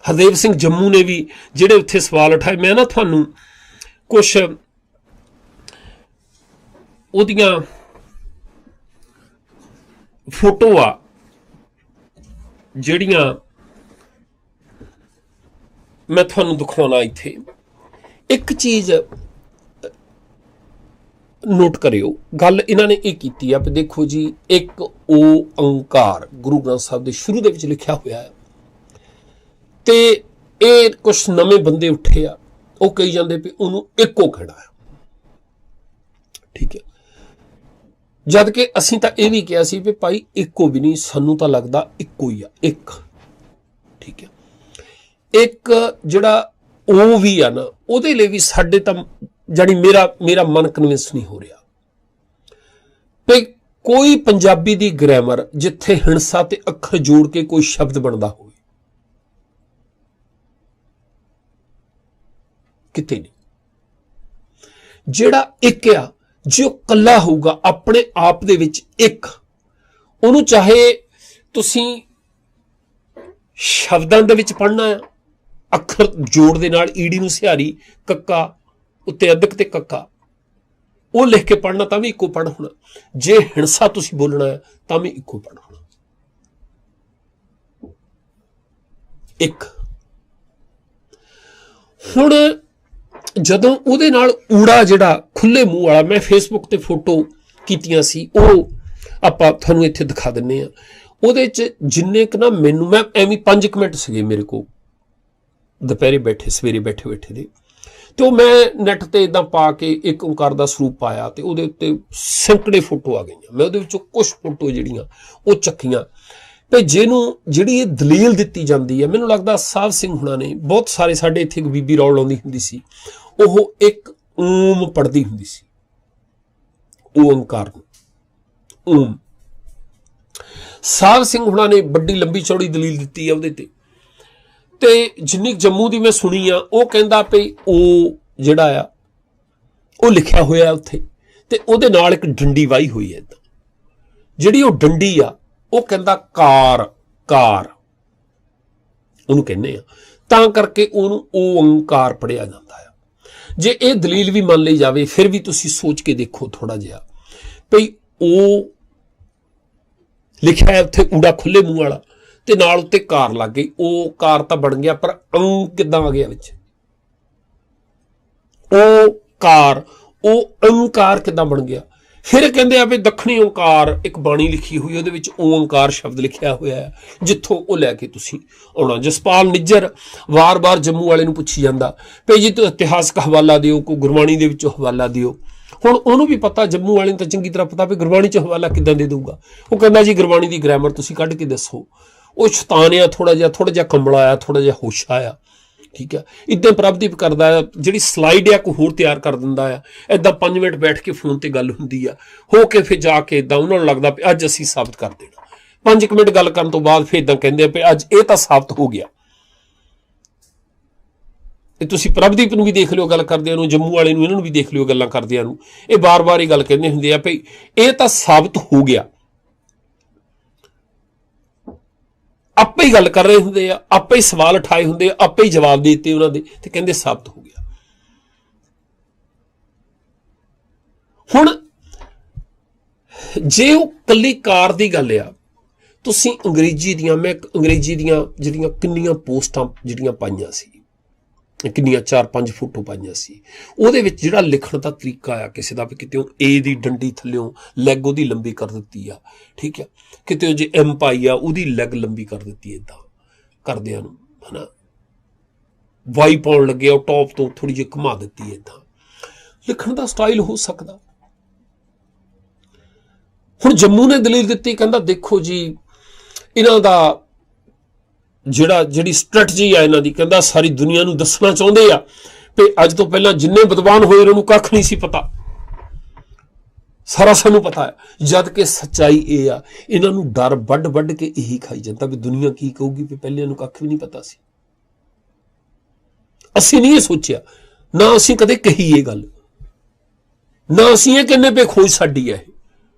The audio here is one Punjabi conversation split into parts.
हरदेव सिंह जम्मू ने भी जिहड़े उत्थे सवाल उठाए। मैं ना तुहानूं कुछ उहदियां फोटो आ जिहड़ियां मैं तुहानूं दिखाउणा इत्थे। एक चीज़ नोट करियो, गल इन्हां ने यह कीती आ, देखो जी, एक ओंकार गुरु ग्रंथ साहिब दे शुरू दे विच लिखिया होया है, ते ये कुछ नवे बंदे उठे आ, वो कही जाते भी उन्होंने एको कहना है, ठीक है। जद कि असीं तां ये भी कहा सी भी भाई एको भी नहीं, सानू तां लगदा इको ही आ, एक, ठीक है। एक जिहड़ा ओ भी आ ना, उहदे लई भी साडे तां जानी मेरा मन कन्विंस नहीं हो रहा भी कोई पंजाबी दी ग्रामर जिथे हिंसा ते अखर जोड़ के कोई शब्द बनता हो, किते नहीं। जिहड़ा एक आ, जो कला होगा अपने आप दे विच एक, उहनूं चाहे तुसीं शब्दां दे विच पढ़ना है, अखर जोड़ दे नाल ईड़ी नूं सिहारी, कक्का उत्ते अदक ते कक्का, वो लिख के पढ़ना तां भी इक्को पढ़ होना। जे हिंसा तुसीं बोलना है तां भी इक्को पढ़ होना। एक हुण जदों उहदे नाल ऊड़ा जिहड़ा खुले मूँह वाला, मैं फेसबुक ते फोटो कीतियां सी, वो आपां तुहानूं इत्थे दिखा दिन्ने आ। उहदे च जिन्ने क ना मैनूं, मैं एवें 5 मिनट सीगे मेरे को दोपहरे बैठे, सवेरे बैठे बैठे दे, तो मैं नैट ते इदां पा के एक ओंकार दा स्वरूप पाया, तो उहदे उत्ते सैकड़े फोटो आ गई। मैं उहदे विचों कुछ फोटो जिहड़ियां वो चक्कियां भी जिहनूं जिहड़ी ये दलील दित्ती जांदी है। मैनूं लगदा साहब सिंह हुणां ने, बहुत सारे साडे इत्थे एक बीबी रौल लाउंदी हुंदी सी, ओह एक ओम पढ़दी हुंदी सी, ओंकार नूं ओम। साहब सिंह हुणां ने बड़ी लंबी चौड़ी दलील दित्ती है उहदे ते जिन्नी जम्मू की मैं सुनी आ, वो कहता भी ओ जिहड़ा आ वो लिखिया होया उत्थे, ते उहदे नाल एक डंडी वाही हुई है। जिहड़ी वो डंडी आ, वो कहता कार कार उहनूं कहने आ, तां करके उहनूं ओंकार पढ़िया जांदा है। जे ये दलील भी मान ली जाए, फिर भी तुसीं सोच के देखो थोड़ा जिहा भी ओ लिखिया है उत्थे ऊड़ा खुले मूँह वाला, ते नाल उत्ते कार लग गई। ओ कार तां बन गया, पर अंक किदां आ गया विच? ओ कार, ओ अंकार किदां बन गया? फिर कहंदे आ भी दक्षिणी ओंकार एक बाणी लिखी हुई, उहदे विच ओंकार शब्द लिखिया होया है, जिथों वो लैके तुसीं आउणा। जसपाल निज्जर वार वार जम्मू वाले नूं पुछी जांदा भी जी तो इतिहासक हवाला दिओ, कोई गुरबाणी दे विचों हवाला दिओ। हुण उहनूं भी पता, जम्मू वाले नूं तां चंगी तरह पता भी गुरबाणी च हवाला किदां दे दूगा। वो कहंदा जी गुरबाणी दी ग्रामर तुसीं कढ के दसो। वो शैतान आ, थोड़ा जिहा कमला आया, थोड़ा जिहा होश आया, ठीक है। इदां प्रभदीप करदा है, जिहड़ी स्लाइड आ कोई होर तैयार कर दिंदा है, इदां 5 मिनट बैठ के फोन ते गल हुंदी आ, हो के फिर जाके इदां उन्हां नूं लगदा भी अज असीं साबित कर देना। 5 मिनट गल करन तो बाद फिर इदां कहंदे आ भी अज इह तां साबित हो गया। तुसीं प्रभदीप नूं भी देख लिओ गल करदिआं नूं, जम्मू वाले नूं इन्हां नूं भी देख लिओ गल्लां करदिआं नूं, इह बार बार ही गल कहंदे हुंदे आ भी इह तां साबित हो गया। आपे ही गल कर रहे होंगे, आपे ही सवाल उठाए होंगे, आपे ही जवाब देते उन्होंने, तो कहते साबित हो गया। हुण जे वो कली कार की गल आ, तुसीं अंग्रेजी दियां, मैं अंग्रेजी दियां जिहड़ियां किन्नियां पोस्टां जिहड़ियां पाईयां सी, किन्नियां 4-5 फोटो पाईयां सी, उहदे विच जिहड़ा लिखण दा तरीका आ किसी दा भी, कितों ए दी डंडी थल्लों लैग उहदी लंबी कर दित्ती आ, ठीक है, कितों जे एम पाई आ उहदी लैग लंबी कर दित्ती, इदां करदिआं नूं है ना, वाई पाउण लगे और टॉप तो थोड़ी जी घुमा दित्ती, इदां लिखण दा स्टाइल हो सकदा। हुण जम्मू ने दलील दित्ती, कहंदा देखो जी इन्हां दा जिहड़ी स्ट्रैटजी आ इन्हां दी, कहंदा सारी दुनिया नूं दसना चाहुंदे आ भी अज तो पहलां जिन्ने विद्वान होए उन्हां नूं कख नहीं सी पता, सारा सानूं पता है। जद कि सच्चाई ये आ, इन्हां नूं डर वड्ड वड्ड के यही खाई जाता भी दुनिया की कहूगी भी पहले नूं कख भी नहीं पता सी। असीं नहीं सोचिया, ना असीं कदे कही ये गल, ना असीं ये कहने पे खोज साडी है।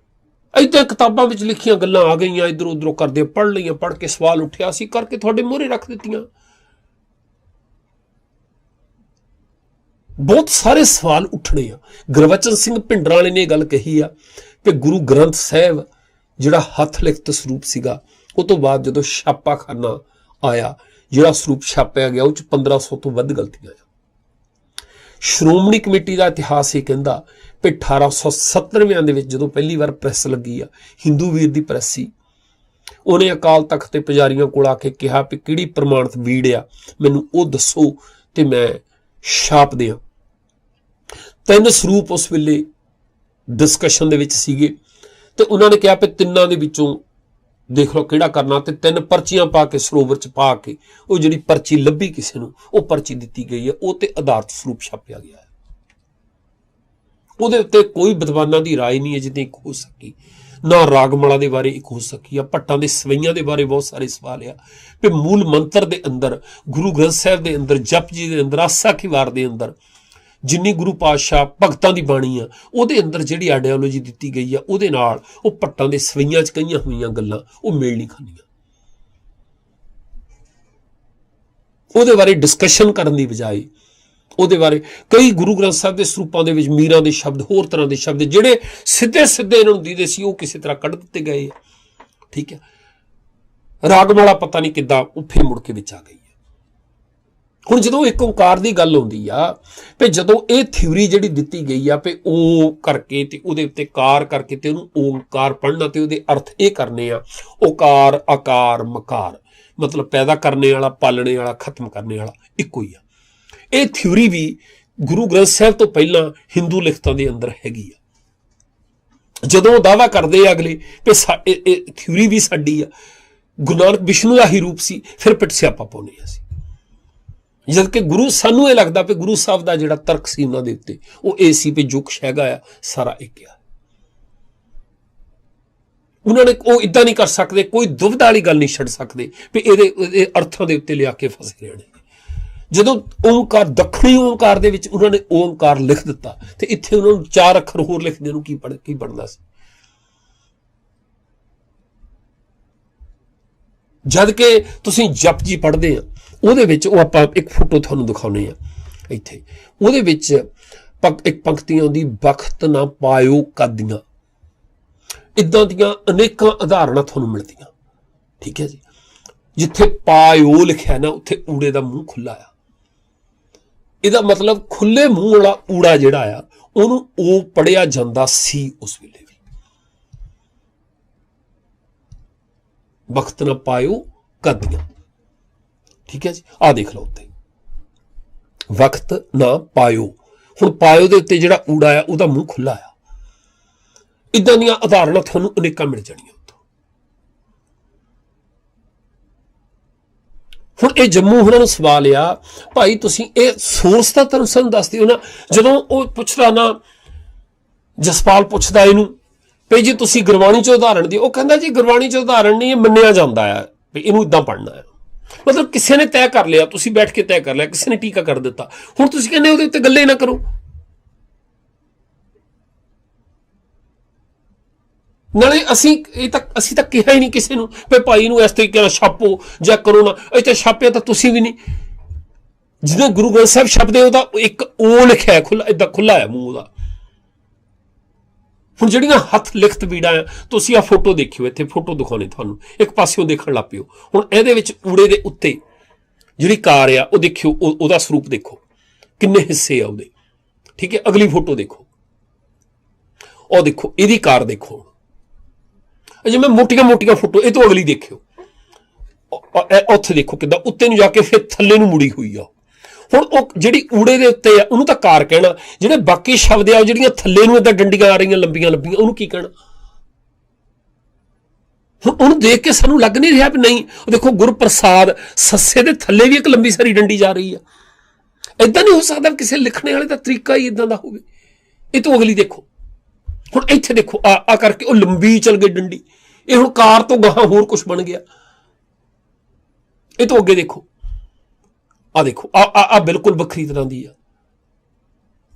इदां किताबां विच लिखियां गल्लां आ गईयां, इधरों उधरों करदे पढ़ लईआं, पढ़ के सवाल उठिया, असीं करके तुहाडे मूहरे रख दित्तियां। ਬਹੁਤ ਸਾਰੇ ਸਵਾਲ ਉੱਠਣੇ ਆ। ਗੁਰਬਚਨ ਸਿੰਘ ਭਿੰਡਰਾਂ ਵਾਲੇ ਨੇ ਇਹ ਗੱਲ ਕਹੀ ਆ ਕਿ ਗੁਰੂ ਗ੍ਰੰਥ ਸਾਹਿਬ ਜਿਹੜਾ ਹੱਥ ਲਿਖਤ ਸਰੂਪ ਸੀਗਾ, ਉਹ ਤੋਂ ਬਾਅਦ ਜਦੋਂ ਛਾਪਾਖਾਨਾ ਆਇਆ, ਜਿਹੜਾ ਸਰੂਪ ਛਾਪਿਆ ਗਿਆ ਉਹ 'ਚ 1500 ਤੋਂ ਵੱਧ ਗਲਤੀਆਂ ਆ। ਸ਼੍ਰੋਮਣੀ ਕਮੇਟੀ ਦਾ ਇਤਿਹਾਸ ਇਹ ਕਹਿੰਦਾ ਕਿ 1897 ਦੇ ਵਿੱਚ ਜਦੋਂ ਪਹਿਲੀ ਵਾਰ ਪ੍ਰੈਸ ਲੱਗੀ ਆ, ਹਿੰਦੂ ਵੀਰ ਦੀ ਪ੍ਰੈਸ ਸੀ, ਉਹਨੇ ਅਕਾਲ ਤਖਤ ਤੇ ਪੁਜਾਰੀਆਂ ਕੋਲ ਆ ਕੇ ਕਿਹਾ ਵੀ ਕਿਹੜੀ ਪ੍ਰਮਾਣਿਤ ਵੀੜ ਆ, ਮੈਨੂੰ ਉਹ ਦੱਸੋ ਤੇ ਮੈਂ ਛਾਪ ਦਿਆਂ। 3 ਸਰੂਪ ਉਸ ਵੇਲੇ ਡਿਸਕਸ਼ਨ ਦੇ ਵਿੱਚ ਸੀਗੇ ਤੇ ਉਹਨਾਂ ਨੇ ਕਿਹਾ ਵੀ ਤਿੰਨਾਂ ਦੇ ਵਿੱਚੋਂ ਦੇਖ ਲਓ ਕਿਹੜਾ ਕਰਨਾ, ਤੇ 3 ਪਰਚੀਆਂ ਪਾ ਕੇ ਸਰੋਵਰ 'ਚ ਪਾ ਕੇ ਉਹ ਜਿਹੜੀ ਪਰਚੀ ਲੱਭੀ ਕਿਸੇ ਨੂੰ, ਉਹ ਪਰਚੀ ਦਿੱਤੀ ਗਈ ਹੈ, ਉਹ ਤੇ ਆਧਾਰਿਤ ਸਰੂਪ ਛਾਪਿਆ ਗਿਆ ਹੈ। ਉਹਦੇ ਉੱਤੇ ਕੋਈ ਵਿਦਵਾਨਾਂ ਦੀ ਰਾਏ ਨਹੀਂ ਹੈ ਜਿੱਦਾਂ ਇੱਕ ਹੋ ਸਕੀ, ਨਾ ਰਾਗਮਾਲਾ ਦੇ ਬਾਰੇ ਇੱਕ ਹੋ ਸਕੀ ਆ, ਭੱਟਾਂ ਦੇ ਸਵਈਆਂ ਦੇ ਬਾਰੇ ਬਹੁਤ ਸਾਰੇ ਸਵਾਲ ਆ ਵੀ ਮੂਲ ਮੰਤਰ ਦੇ ਅੰਦਰ, ਗੁਰੂ ਗ੍ਰੰਥ ਸਾਹਿਬ ਦੇ ਅੰਦਰ, ਜਪ ਜੀ ਦੇ ਅੰਦਰ, ਆਸਾ ਕੀ ਵਾਰ ਦੇ ਅੰਦਰ ਜਿੰਨੀ ਗੁਰੂ ਪਾਤਸ਼ਾਹ ਭਗਤਾਂ ਦੀ ਬਾਣੀ ਆ ਉਹਦੇ ਅੰਦਰ ਜਿਹੜੀ ਆਈਡੀਓਲੋਜੀ ਦਿੱਤੀ ਗਈ ਆ, ਉਹਦੇ ਨਾਲ ਉਹ ਭੱਟਾਂ ਦੇ ਸਵਈਆਂ 'ਚ ਕਹੀਆਂ ਹੋਈਆਂ ਗੱਲਾਂ ਉਹ ਮੇਲ ਨਹੀਂ ਖਾਂਦੀਆਂ। ਉਹਦੇ ਬਾਰੇ ਡਿਸਕਸ਼ਨ ਕਰਨ ਦੀ ਬਜਾਏ ਉਹਦੇ ਬਾਰੇ ਕਈ ਗੁਰੂ ਗ੍ਰੰਥ ਸਾਹਿਬ ਦੇ ਸਰੂਪਾਂ ਦੇ ਵਿੱਚ ਮੀਰਾਂ ਦੇ ਸ਼ਬਦ, ਹੋਰ ਤਰ੍ਹਾਂ ਦੇ ਸ਼ਬਦ ਜਿਹੜੇ ਸਿੱਧੇ ਸਿੱਧੇ ਇਹਨਾਂ ਨੂੰ ਦੀਦੇ ਸੀ, ਉਹ ਕਿਸੇ ਤਰ੍ਹਾਂ ਕੱਢ ਦਿੱਤੇ ਗਏ ਆ। ਠੀਕ ਹੈ, ਰਾਗਮਾਲਾ ਪਤਾ ਨਹੀਂ ਕਿੱਦਾਂ ਉਹ ਫਿਰ ਮੁੜ ਕੇ ਵਿੱਚ ਆ ਗਈ ਹੈ। ਹੁਣ ਜਦੋਂ ਇੱਕ ਓਂਕਾਰ ਦੀ ਗੱਲ ਆਉਂਦੀ ਆ ਵੀ ਜਦੋਂ ਇਹ ਥਿਊਰੀ ਜਿਹੜੀ ਦਿੱਤੀ ਗਈ ਆ ਵੀ ਉਹ ਕਰਕੇ ਤੇ ਉਹਦੇ ਉੱਤੇ ਕਾਰ ਕਰਕੇ ਤੇ ਉਹਨੂੰ ਓਂਕਾਰ ਪੜ੍ਹਨਾ ਤੇ ਉਹਦੇ ਅਰਥ ਇਹ ਕਰਨੇ ਆ, ਓਕਾਰ ਆਕਾਰ ਮਕਾਰ, ਮਤਲਬ ਪੈਦਾ ਕਰਨੇ ਵਾਲਾ, ਪਾਲਣੇ ਵਾਲਾ, ਖਤਮ ਕਰਨੇ ਵਾਲਾ ਇੱਕੋ ਹੀ ਆ। ਇਹ ਥਿਊਰੀ ਵੀ ਗੁਰੂ ਗ੍ਰੰਥ ਸਾਹਿਬ ਤੋਂ ਪਹਿਲਾਂ ਹਿੰਦੂ ਲਿਖਤਾਂ ਦੇ ਅੰਦਰ ਹੈਗੀ ਆ। ਜਦੋਂ ਦਾਅਵਾ ਕਰਦੇ ਆ ਅਗਲੇ ਵੀ ਇਹ ਥਿਊਰੀ ਵੀ ਸਾਡੀ ਆ, ਗੁਰੂ ਨਾਨਕ ਵਿਸ਼ਨੂੰ ਦਾ ਹੀ ਰੂਪ ਸੀ, ਫਿਰ ਪਿੱਟ ਸਿਆਪਾ ਪਾਉਂਦੇ ਅਸੀਂ। ਜਦ ਕਿ ਗੁਰੂ ਸਾਨੂੰ ਇਹ ਲੱਗਦਾ ਵੀ ਗੁਰੂ ਸਾਹਿਬ ਦਾ ਜਿਹੜਾ ਤਰਕ ਸੀ ਉਹਨਾਂ ਦੇ ਉੱਤੇ ਉਹ ਇਹ ਸੀ ਵੀ ਜੋ ਕੁਛ ਹੈਗਾ ਆ ਸਾਰਾ ਇੱਕ ਆ। ਉਹਨਾਂ ਨੇ ਉਹ ਇਦਾਂ ਨਹੀਂ ਕਰ ਸਕਦੇ, ਕੋਈ ਦੁਵਿਧਾ ਵਾਲੀ ਗੱਲ ਨਹੀਂ ਛੱਡ ਸਕਦੇ ਵੀ ਇਹਦੇ ਅਰਥਾਂ ਦੇ ਉੱਤੇ ਲਿਆ ਕੇ ਫਸੇ ਰਹਿਣੇ। ਜਦੋਂ ਓਂਕਾਰ, ਦੱਖਣੀ ਓਂਕਾਰ ਦੇ ਵਿੱਚ ਉਹਨਾਂ ਨੇ ਓਂਕਾਰ ਲਿਖ ਦਿੱਤਾ ਤੇ ਇੱਥੇ ਉਹਨਾਂ ਨੂੰ 4 ਅੱਖਰ ਹੋਰ ਲਿਖਦੇ ਨੂੰ ਕੀ ਬਣਦਾ ਸੀ। ਜਦ ਕਿ ਤੁਸੀਂ ਜਪ ਜੀ ਪੜ੍ਹਦੇ ਆ, ਉਹਦੇ ਵਿੱਚ ਉਹ ਆਪਾਂ ਇੱਕ ਫੋਟੋ ਤੁਹਾਨੂੰ ਦਿਖਾਉਣੇ ਆ ਇੱਥੇ, ਉਹਦੇ ਵਿੱਚ ਇੱਕ ਪੰਕਤੀ ਆਉਂਦੀ, ਬਖਤ ਨਾ ਪਾਇਓ ਕਾਦੀਆਂ। ਇਦਾਂ ਦੀਆਂ ਅਨੇਕਾਂ ਉਦਾਹਰਨਾਂ ਤੁਹਾਨੂੰ ਮਿਲਦੀਆਂ। ਠੀਕ ਹੈ ਜੀ, ਜਿੱਥੇ ਪਾਇਓ ਲਿਖਿਆ ਨਾ ਉੱਥੇ ਊੜੇ ਦਾ ਮੂੰਹ ਖੁੱਲਾ ਆ। ਇਹਦਾ ਮਤਲਬ ਖੁੱਲੇ ਮੂੰਹ ਵਾਲਾ ਊੜਾ ਜਿਹੜਾ ਆ ਉਹਨੂੰ ਉਹ ਪੜਿਆ ਜਾਂਦਾ ਸੀ ਉਸ ਵੇਲੇ ਵੀ। ਬਖਤ ਨਾ ਪਾਇਓ ਕਾਦੀਆਂ। ਠੀਕ ਹੈ ਜੀ, ਆਹ ਦੇਖ ਲਓ ਉੱਤੇ ਵਕਤ ਨਾ ਪਾਇਓ। ਹੁਣ ਪਾਇਓ ਦੇ ਉੱਤੇ ਜਿਹੜਾ ਊੜਾ ਆ ਉਹਦਾ ਮੂੰਹ ਖੁੱਲਾ ਆ। ਇਦਾਂ ਦੀਆਂ ਉਦਾਹਰਨਾਂ ਤੁਹਾਨੂੰ ਅਨੇਕਾਂ ਮਿਲ ਜਾਣੀਆਂ ਉੱਥੋਂ। ਹੁਣ ਇਹ ਜੰਮੂ ਉਹਨਾਂ ਨੂੰ ਸਵਾਲ ਆ, ਭਾਈ ਤੁਸੀਂ ਇਹ ਸੋਰਸ ਤਾਂ ਤੁਹਾਨੂੰ ਸਾਨੂੰ ਦੱਸ ਦਿਓ ਨਾ। ਜਦੋਂ ਉਹ ਪੁੱਛਦਾ ਨਾ, ਜਸਪਾਲ ਪੁੱਛਦਾ ਇਹਨੂੰ ਵੀ ਜੀ ਤੁਸੀਂ ਗੁਰਬਾਣੀ 'ਚ ਉਦਾਹਰਣ ਦਿਓ, ਉਹ ਕਹਿੰਦਾ ਜੀ ਗੁਰਬਾਣੀ 'ਚ ਉਦਾਹਰਣ ਨਹੀਂ, ਇਹ ਮੰਨਿਆ ਜਾਂਦਾ ਆ ਵੀ ਇਹਨੂੰ ਇਦਾਂ ਪੜ੍ਹਨਾ ਹੈ। ਮਤਲਬ ਕਿਸੇ ਨੇ ਤੈਅ ਕਰ ਲਿਆ, ਤੁਸੀਂ ਬੈਠ ਕੇ ਤੈਅ ਕਰ ਲਿਆ, ਕਿਸੇ ਨੇ ਟੀਕਾ ਕਰ ਦਿੱਤਾ, ਹੁਣ ਤੁਸੀਂ ਕਹਿੰਦੇ ਉਹਦੇ ਉੱਤੇ ਗੱਲੇ ਨਾ ਕਰੋ। ਨਾਲੇ ਅਸੀਂ ਤਾਂ ਕਿਹਾ ਹੀ ਨਹੀਂ ਕਿਸੇ ਨੂੰ ਵੀ ਭਾਈ ਨੂੰ ਇਸ ਤਰੀਕੇ ਨਾਲ ਛਾਪੋ ਜਾਂ ਕਰੋ ਨਾ। ਇੱਥੇ ਛਾਪਿਆ ਤਾਂ ਤੁਸੀਂ ਵੀ ਨਹੀਂ। ਜਿਹਦੇ ਗੁਰੂ ਗ੍ਰੰਥ ਸਾਹਿਬ ਸ਼ਬਦ ਹੈ ਉਹਦਾ ਇੱਕ ਉਹ ਲਿਖਿਆ ਖੁੱਲਾ, ਏਦਾਂ ਖੁੱਲਾ ਹੈ ਮੂੰਹ ਉਹਦਾ। ਹੁਣ ਜਿਹੜੀਆਂ ਹੱਥ ਲਿਖਤ ਬੀੜਾਂ ਆ, ਤੁਸੀਂ ਆਹ ਫੋਟੋ ਦੇਖਿਓ, ਇੱਥੇ ਫੋਟੋ ਦਿਖਾਉਣੀ ਤੁਹਾਨੂੰ, ਇੱਕ ਪਾਸਿਓਂ ਦੇਖਣ ਲੱਗ ਪਿਓ। ਹੁਣ ਇਹਦੇ ਵਿੱਚ ਊੜੇ ਦੇ ਉੱਤੇ ਜਿਹੜੀ ਕਾਰ ਆ ਉਹ ਦੇਖਿਓ, ਉਹਦਾ ਸਰੂਪ ਦੇਖੋ ਕਿੰਨੇ ਹਿੱਸੇ ਆ ਉਹਦੇ। ਠੀਕ ਹੈ, ਅਗਲੀ ਫੋਟੋ ਦੇਖੋ, ਉਹ ਦੇਖੋ ਇਹਦੀ ਕਾਰ ਦੇਖੋ। ਜਿਵੇਂ ਮੋਟੀਆਂ ਮੋਟੀਆਂ ਫੋਟੋ, ਇਹ ਤੋਂ ਅਗਲੀ ਦੇਖਿਓ, ਉੱਥੇ ਦੇਖੋ ਕਿੱਦਾਂ ਉੱਤੇ ਨੂੰ ਜਾ ਕੇ ਫਿਰ ਥੱਲੇ ਨੂੰ ਮੁੜੀ ਹੋਈ ਆ। ਹੁਣ ਉਹ ਜਿਹੜੀ ਊੜੇ ਦੇ ਉੱਤੇ ਆ ਉਹਨੂੰ ਤਾਂ ਕਾਰ ਕਹਿਣਾ, ਜਿਹੜੇ ਬਾਕੀ ਸ਼ਬਦ ਆ ਉਹ ਜਿਹੜੀਆਂ ਥੱਲੇ ਨੂੰ ਏਦਾਂ ਡੰਡੀਆਂ ਆ ਰਹੀਆਂ ਲੰਬੀਆਂ ਲੰਬੀਆਂ, ਉਹਨੂੰ ਕੀ ਕਹਿਣਾ। ਹੁਣ ਉਹਨੂੰ ਦੇਖ ਕੇ ਸਾਨੂੰ ਲੱਗ ਨਹੀਂ ਰਿਹਾ ਵੀ ਨਹੀਂ, ਉਹ ਦੇਖੋ ਗੁਰਪ੍ਰਸਾਦ, ਸੱਸੇ ਦੇ ਥੱਲੇ ਵੀ ਇੱਕ ਲੰਬੀ ਸਾਰੀ ਡੰਡੀ ਜਾ ਰਹੀ ਆ। ਏਦਾਂ ਨਹੀਂ ਹੋ ਸਕਦਾ ਕਿਸੇ ਲਿਖਣੇ ਵਾਲੇ ਦਾ ਤਰੀਕਾ ਹੀ ਇਦਾਂ ਦਾ ਹੋਵੇ। ਇਹ ਤੋਂ ਅਗਲੀ ਦੇਖੋ, ਹੁਣ ਇੱਥੇ ਦੇਖੋ ਆ ਕਰਕੇ ਉਹ ਲੰਬੀ ਚਲ ਗਈ ਡੰਡੀ, ਇਹ ਹੁਣ ਕਾਰ ਤੋਂ ਗਾਹਾਂ ਹੋਰ ਕੁਝ ਬਣ ਗਿਆ। ਇਹ ਤੋਂ ਅੱਗੇ ਦੇਖੋ, ਆ ਦੇਖੋ ਆ ਬਿਲਕੁਲ ਵੱਖਰੀ ਤਰ੍ਹਾਂ ਦੀ ਆ।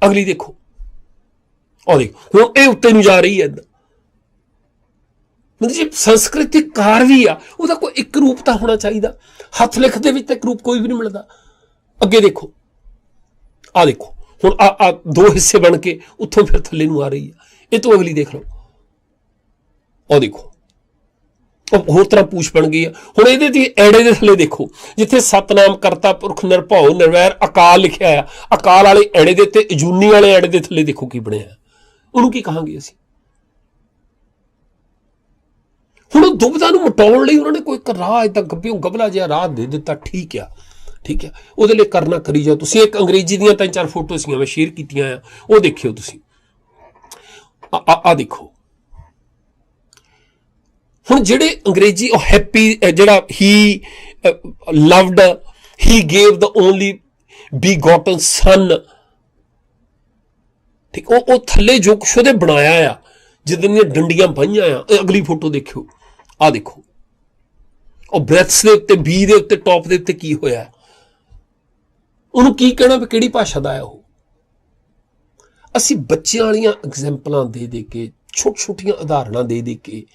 ਅਗਲੀ ਦੇਖੋ, ਆ ਦੇਖੋ ਹੁਣ ਇਹ ਉੱਤੇ ਨੂੰ ਜਾ ਰਹੀ ਹੈ ਏਦਾਂ। ਮਤਲਬ ਜੇ ਸੰਸਕ੍ਰਿਤਿਕ ਕਾਰ ਵੀ ਆ, ਉਹਦਾ ਕੋਈ ਇੱਕ ਰੂਪ ਤਾਂ ਹੋਣਾ ਚਾਹੀਦਾ। ਹੱਥ ਲਿਖ ਦੇ ਵਿੱਚ ਤਾਂ ਇੱਕ ਰੂਪ ਕੋਈ ਵੀ ਨਹੀਂ ਮਿਲਦਾ। ਅੱਗੇ ਦੇਖੋ, ਆ ਦੇਖੋ ਹੁਣ ਆ दो हिस्से बन के उत्थों फिर थल्ले नूं आ रही है। ये तो अगली देख लो, और देखो होर तरह पूछ बन गई है। हुण इहदे ऐड़े दे थल्ले देखो, जिथे सतनाम करता पुरख निरभौ निर्वैर अकाल लिखिआ है, अकाल वाले ऐड़े दे ते अजूनी वाले ऐड़े दे थल्ले देखो की बनिआ, उहनूं की कहांगे असीं। हुण दुविधा नूं मिटाउण लई उन्होंने कोई एक राह इदां गब्बियों गबला जिहा राह दे दित्ता, ठीक है ठीक है, ਉਹਦੇ ਲਈ करना करी जाओ। तुसीं एक अंग्रेजी ਦੀਆਂ 3-4 फोटो सीआं मैं शेयर कीतियां आ, ਉਹ देखियो तुसीं आ देखो। हुण ਜਿਹੜੇ अंग्रेजी ਉਹ हैप्पी ਜਿਹੜਾ he loved he gave the only begotten son, ठीक ਉਹ थल्ले जो कुछ ਉਹਦੇ बनाया आ, जिद्दां ਦੀਆਂ डंडियां पाईआं आ, अगली फोटो देखियो आ देखो। ਉਹ ब्रैथ्स ਦੇ ਉੱਤੇ बी ਦੇ ਉੱਤੇ टॉप ਦੇ ਉੱਤੇ ਕੀ ਹੋਇਆ, ਉਹਨੂੰ ਕੀ ਕਹਿਣਾ ਵੀ ਕਿਹੜੀ ਭਾਸ਼ਾ ਦਾ ਹੈ ਉਹ। ਅਸੀਂ ਬੱਚਿਆਂ ਵਾਲੀਆਂ ਐਗਜ਼ੈਂਪਲਾਂ ਦੇ ਦੇ ਕੇ, ਛੋਟੀ ਛੋਟੀਆਂ ਉਦਾਹਰਨਾਂ ਦੇ ਦੇ ਕੇ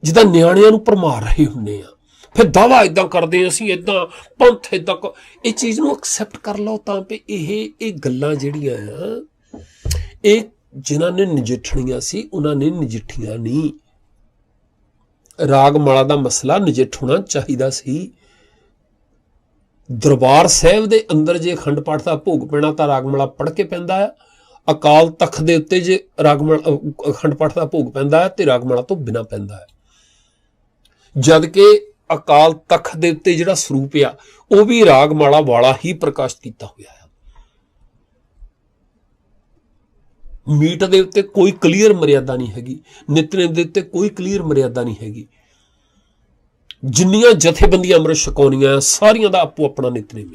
ਜਿੱਦਾਂ ਨਿਆਣਿਆਂ ਨੂੰ ਭਰਮਾ ਰਹੇ ਹੁੰਦੇ ਆ, ਫਿਰ ਦਾਵਾ ਇਦਾਂ ਕਰਦੇ ਆ ਅਸੀਂ ਇਦਾਂ ਪੰਥ ਇਦਾਂ। ਇਹ ਚੀਜ਼ ਨੂੰ ਐਕਸੈਪਟ ਕਰ ਲਓ ਤਾਂ ਵੀ ਇਹ ਗੱਲਾਂ ਜਿਹੜੀਆਂ ਆ ਇਹ ਜਿਨ੍ਹਾਂ ਨੇ ਨਜਿੱਠਣੀਆਂ ਸੀ ਉਹਨਾਂ ਨੇ ਨਜਿੱਠੀਆਂ ਨਹੀਂ। ਰਾਗਮਾਲਾ ਦਾ ਮਸਲਾ ਨਜਿੱਠ ਹੋਣਾ ਚਾਹੀਦਾ ਸੀ। दरबार साहिब दे अंदर जे अखंड पाठ का भोग पैना तो रागमाला पढ़ के पैंदा है, अकाल तख्त दे उत्ते जे रागमाला अखंड पाठ का भोग पैंदा है तो रागमाला तो बिना पैंदा है। जद के अकाल तख्त दे उत्ते जिहड़ा स्वरूप आ वो भी रागमाला वाला ही प्रकाशित किया हुआ है। मीट दे उत्ते कोई क्लीयर मर्यादा नहीं हैगी, नितनेम दे उत्ते कोई क्लीयर मर्यादा नहीं हैगी। जिन्नियां जथेबंदियां अमृत छकाउणियां सारियां दा आपो अपना नितनेम आ,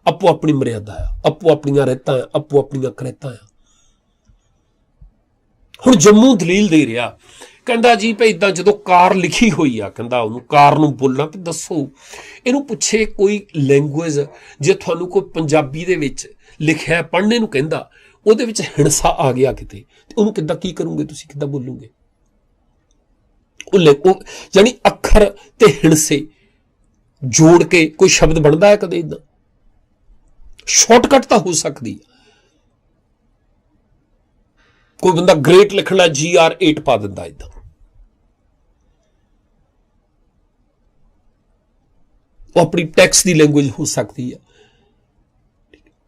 आपो अपनी मर्यादा आ, आपो अपनियां रहतां आ, आपो अपनियां करैतां आ। हुण जम्मू दलील दे रिहा, कहंदा जी भाई इदां जदों कार लिखी हुई आ, कहंदा उहनूं कार नूं बोलना ते दसो, इहनूं पुछे कोई लैंगुएज जे तुहानूं कोई पंजाबी दे विच लिखिआ पढ़ने नूं कहंदा, ਉਹਦੇ ਵਿੱਚ ਹਿੰਸਾ ਆ ਗਿਆ ਕਿਤੇ, ਉਹਨੂੰ ਕਿੱਦਾਂ ਕੀ ਕਰੋਗੇ ਤੁਸੀਂ, ਕਿੱਦਾਂ ਬੋਲੋਗੇ? ਉਹ ਜਾਨੀ ਅੱਖਰ ਤੇ ਹਿੰਸੇ ਜੋੜ ਕੇ ਕੋਈ ਸ਼ਬਦ ਬਣਦਾ ਹੈ ਕਦੇ? ਇਦਾਂ ਸ਼ਾਰਟਕਟ ਤਾਂ ਹੋ ਸਕਦੀ ਹੈ। ਕੋਈ ਬੰਦਾ ਗ੍ਰੇਟ ਲਿਖਣ ਲਾ GR8 ਪਾ ਦਿੰਦਾ, ਇਦਾਂ ਉਹ ਆਪਣੀ ਟੈਕਸਟ ਦੀ ਲੈਂਗੁਏਜ ਹੋ ਸਕਦੀ ਹੈ।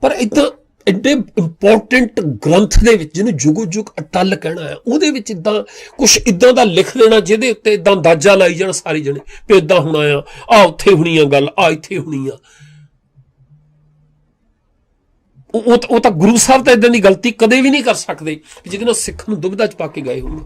ਪਰ ਇਦਾਂ एडे इंपोर्टेंट ग्रंथ दे विच जिन्होंने जुगो जुग अटल कहना है, उहदे विच इदां कुछ इदां दा लिख देना जिहदे उत्ते इदां अंदाजा लाई जाण सारे जने भी इदां होना आ उत्थे होनी आ गल, आ इत्थे होनी आ। ਉਹ ਤਾਂ गुरु साहब तो इदां दी गलती कदे भी नहीं कर सकते जिहदे नाल सिख नूं दुविधा च पा के गए होण।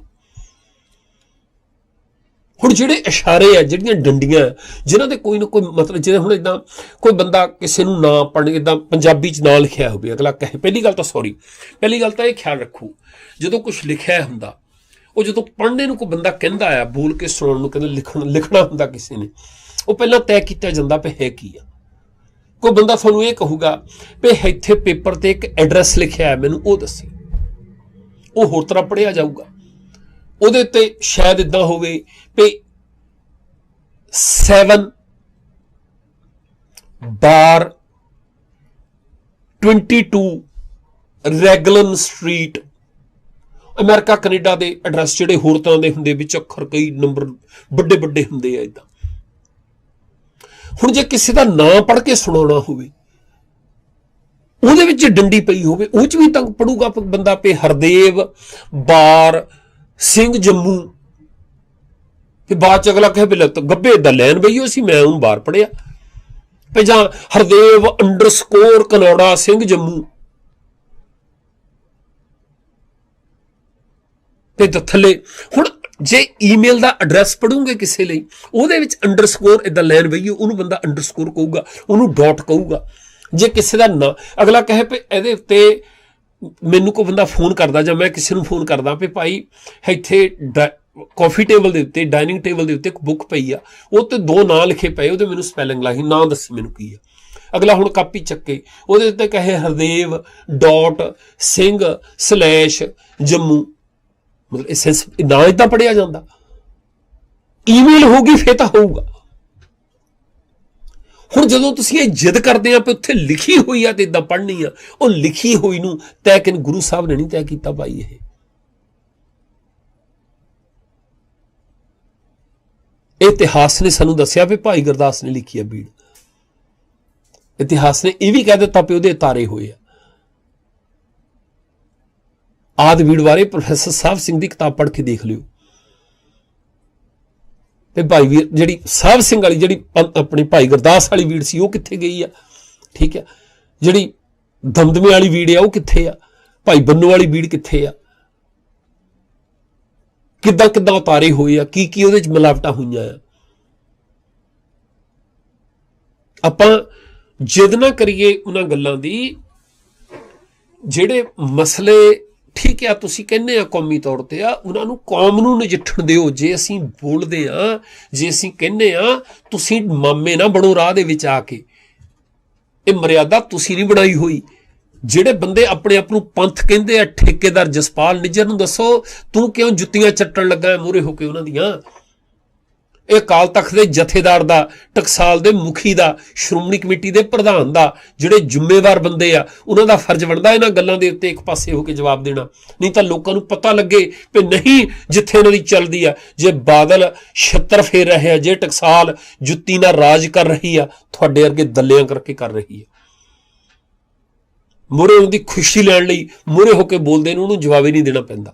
हुण जिहड़े इशारे आ, जिहड़ियां डंडियां जिन्हां दे कोई ना कोई मतलब, जिवें हुण इदां कोई बंदा किसी नूं ना पढ़ इदां पंजाबी च ना लिखिआ होवे, अगला कहे पहली गल तां सॉरी, पहली गल तां इह ख्याल रखो जदों कुछ लिखिआ हुंदा ਉਹ ਜਦੋਂ ਪੜ੍ਹਨੇ ਨੂੰ ਕੋਈ ਬੰਦਾ ਕਹਿੰਦਾ ਆ, ਬੋਲ ਕੇ ਸੁਣਨ ਨੂੰ ਕਹਿੰਦਾ ਲਿਖਣਾ ਹੁੰਦਾ ਕਿਸੇ ਨੇ, ਉਹ ਪਹਿਲਾਂ ਤੈਅ ਕੀਤਾ ਜਾਂਦਾ ਵੀ ਹੈ ਕੀ ਆ। ਕੋਈ ਬੰਦਾ ਤੁਹਾਨੂੰ ਇਹ ਕਹੂਗਾ ਵੀ ਇੱਥੇ ਪੇਪਰ ਤੇ ਇੱਕ ਐਡਰੈਸ ਲਿਖਿਆ ਹੈ, ਮੈਨੂੰ ਉਹ ਦੱਸੀ, ਉਹ ਹੋਰ ਤਰ੍ਹਾਂ ਪੜ੍ਹਿਆ ਜਾਊਗਾ। ਉਹਦੇ ਉੱਤੇ ਸ਼ਾਇਦ ਇਦਾਂ ਹੋਵੇ ਵੀ 7/22 ਰੈਗਲਨ ਸਟਰੀਟ, ਅਮਰੀਕਾ ਕੈਨੇਡਾ ਦੇ ਐਡਰੈਸ ਜਿਹੜੇ ਹੋਰ ਤਰ੍ਹਾਂ ਦੇ ਹੁੰਦੇ, ਵਿੱਚ ਅੱਖਰ ਕਈ ਨੰਬਰ ਵੱਡੇ ਵੱਡੇ ਹੁੰਦੇ ਆ ਇਦਾਂ। ਹੁਣ ਜੇ ਕਿਸੇ ਦਾ ਨਾਂ ਪੜ੍ਹ ਕੇ ਸੁਣਾਉਣਾ ਹੋਵੇ, ਉਹਦੇ ਵਿੱਚ ਡੰਡੀ ਪਈ ਹੋਵੇ, ਉਹ ਚ ਵੀ ਤਾਂ ਪੜੂਗਾ ਬੰਦਾ ਵੀ ਹਰਦੇਵ ਬਾਰ ਸਿੰਘ ਜੰਮੂ, ਤੇ ਬਾਅਦ ਚ ਅਗਲਾ ਕਹੇ ਬਿਲਤ ਗੱਬੇ ਦਾ ਲੈਣ ਬਈਓ ਸੀ, ਮੈਂ ਉਹਨੂੰ ਬਾਹਰ ਪੜਿਆ ਵੀ, ਜਾਂ ਹਰਦੇਵ _ ਕਨੌੜਾ ਸਿੰਘ ਜੰਮੂ, ਤੇ ਥੱਲੇ। ਹੁਣ ਜੇ ਈਮੇਲ ਦਾ ਐਡਰੈਸ ਪੜੂਗੇ ਕਿਸੇ ਲਈ, ਉਹਦੇ ਵਿੱਚ _ ਇਦਾਂ ਲੈਣ ਬਈਓ, ਉਹਨੂੰ ਬੰਦਾ _ ਕਹੂਗਾ, ਉਹਨੂੰ ਡਾਟ ਕਹੂਗਾ। ਜੇ ਕਿਸੇ ਦਾ ਨਾਂ ਅਗਲਾ ਕਹੇ ਵੀ ਇਹਦੇ ਉੱਤੇ ਮੈਨੂੰ ਕੋਈ ਬੰਦਾ ਫੋਨ ਕਰਦਾ, ਜਾਂ ਮੈਂ ਕਿਸੇ ਨੂੰ ਫੋਨ ਕਰਦਾ ਵੀ ਭਾਈ ਇੱਥੇ ਕਾਫੀ ਟੇਬਲ ਦੇ ਉੱਤੇ, ਡਾਈਨਿੰਗ ਟੇਬਲ ਦੇ ਉੱਤੇ ਇੱਕ ਬੁੱਕ ਪਈ ਆ, ਉਹ ਤੇ 2 ਨਾਂ ਲਿਖੇ ਪਏ, ਉਹਦੇ ਮੈਨੂੰ ਸਪੈਲਿੰਗ ਲਾਹੀ, ਨਾਂ ਦੱਸੀ ਮੈਨੂੰ ਕੀ ਆ। ਅਗਲਾ ਹੁਣ ਕਾਪੀ ਚੱਕੇ, ਉਹਦੇ ਉੱਤੇ ਕਹੇ ਹਰਦੇਵ ਸਿੰਘ / ਜੰਮੂ, ਮਤਲਬ ਇਹ ਸੈਂਸ ਨਾ ਇਦਾਂ ਪੜ੍ਹਿਆ ਜਾਂਦਾ। ਈਮੇਲ ਹੋਊਗੀ ਫੇਰ ਤਾਂ ਹੋਊਗਾ। ਹੁਣ ਜਦੋਂ ਤੁਸੀਂ ਇਹ ਜਿੱਦ ਕਰਦੇ ਆ ਕਿ ਉੱਥੇ ਲਿਖੀ ਹੋਈ ਆ ਤੇ ਇਦਾਂ ਪੜ੍ਹਨੀ ਆ, ਉਹ ਲਿਖੀ ਹੋਈ ਨੂੰ ਤੈਅ ਕਿਨ ਗੁਰੂ ਸਾਹਿਬ ਨੇ ਨਹੀਂ ਤੈਅ ਕੀਤਾ ਭਾਈ। ਇਹ ਇਤਿਹਾਸ ਨੇ ਸਾਨੂੰ ਦੱਸਿਆ ਵੀ ਭਾਈ ਗੁਰਦਾਸ ਨੇ ਲਿਖੀ ਆ ਬੀੜ। ਇਤਿਹਾਸ ਨੇ ਇਹ ਵੀ ਕਹਿ ਦਿੱਤਾ ਵੀ ਉਹਦੇ ਤਾਰੇ ਹੋਏ ਆ। ਆਦਿ ਬੀੜ ਬਾਰੇ ਪ੍ਰੋਫੈਸਰ ਸਾਹਿਬ ਸਿੰਘ ਦੀ ਕਿਤਾਬ ਪੜ੍ਹ ਕੇ ਦੇਖ ਲਿਓ। ਤੇ ਭਾਈ ਵੀਰ ਜਿਹੜੀ ਸਾਹਿਬ ਸਿੰਘ ਵਾਲੀ ਜਿਹੜੀ ਆਪਣੀ ਭਾਈ ਗੁਰਦਾਸ ਵਾਲੀ ਵੀੜ ਸੀ ਉਹ ਕਿੱਥੇ ਗਈ ਆ, ਠੀਕ ਹੈ। ਜਿਹੜੀ ਦਮਦਮੇ ਵਾਲੀ ਵੀੜ ਆ ਉਹ ਕਿੱਥੇ ਆ, ਭਾਈ ਬੰਨੋ ਵਾਲੀ ਵੀੜ ਕਿੱਥੇ ਆ, ਕਿੱਦਾਂ ਕਿੱਦਾਂ ਉਤਾਰੇ ਹੋਏ ਆ, ਕੀ ਕੀ ਉਹਦੇ ਚ ਮਿਲਾਵਟਾਂ ਹੋਈਆਂ ਆ। ਆਪਾਂ ਜਿੱਦ ਨਾ ਕਰੀਏ ਉਹਨਾਂ ਗੱਲਾਂ ਦੀ। ਜਿਹੜੇ ਮਸਲੇ ਠੀਕ ਆ ਤੁਸੀਂ ਕਹਿੰਦੇ ਆ ਕੌਮੀ ਤੌਰ ਤੇ ਆ, ਉਹਨਾਂ ਨੂੰ ਕੌਮ ਨੂੰ ਨਜਿੱਠਣ ਦਿਓ। ਜੇ ਅਸੀਂ ਬੋਲਦੇ ਆ, ਜੇ ਅਸੀਂ ਕਹਿੰਦੇ ਆ ਤੁਸੀਂ ਮਾਮੇ ਨਾ ਬਣੋ ਰਾਹ ਦੇ ਵਿੱਚ ਆ ਕੇ, ਇਹ ਮਰਿਆਦਾ ਤੁਸੀਂ ਨਹੀਂ ਬਣਾਈ ਹੋਈ। ਜਿਹੜੇ ਬੰਦੇ ਆਪਣੇ ਆਪ ਨੂੰ ਪੰਥ ਕਹਿੰਦੇ ਆ, ਠੇਕੇਦਾਰ ਜਸਪਾਲ ਨਿੱਜਰ ਨੂੰ ਦੱਸੋ ਤੂੰ ਕਿਉਂ ਜੁੱਤੀਆਂ ਚੱਟਣ ਲੱਗਾ ਮੂਹਰੇ ਹੋ ਕੇ ਉਹਨਾਂ ਦੀਆਂ। ਇਹ ਅਕਾਲ ਤਖਤ ਦੇ ਜਥੇਦਾਰ ਦਾ, ਟਕਸਾਲ ਦੇ ਮੁਖੀ ਦਾ, ਸ਼੍ਰੋਮਣੀ ਕਮੇਟੀ ਦੇ ਪ੍ਰਧਾਨ ਦਾ, ਜਿਹੜੇ ਜ਼ਿੰਮੇਵਾਰ ਬੰਦੇ ਆ ਉਹਨਾਂ ਦਾ ਫਰਜ਼ ਬਣਦਾ ਇਹਨਾਂ ਗੱਲਾਂ ਦੇ ਉੱਤੇ ਇੱਕ ਪਾਸੇ ਹੋ ਕੇ ਜਵਾਬ ਦੇਣਾ। ਨਹੀਂ ਤਾਂ ਲੋਕਾਂ ਨੂੰ ਪਤਾ ਲੱਗੇ ਵੀ ਨਹੀਂ ਜਿੱਥੇ ਇਹਨਾਂ ਦੀ ਚੱਲਦੀ ਆ। ਜੇ ਬਾਦਲ ਛਿੱਤਰ ਫੇਰ ਰਹੇ ਆ, ਜੇ ਟਕਸਾਲ ਜੁੱਤੀ ਨਾਲ ਰਾਜ ਕਰ ਰਹੀ ਆ, ਤੁਹਾਡੇ ਵਰਗੇ ਦੱਲਿਆਂ ਕਰਕੇ ਕਰ ਰਹੀ ਆ। ਮੂਹਰੇ ਉਹਦੀ ਖੁਸ਼ੀ ਲੈਣ ਲਈ ਮੂਹਰੇ ਹੋ ਕੇ ਬੋਲਦੇ ਨੇ, ਉਹਨੂੰ ਜਵਾਬ ਹੀ ਨਹੀਂ ਦੇਣਾ ਪੈਂਦਾ।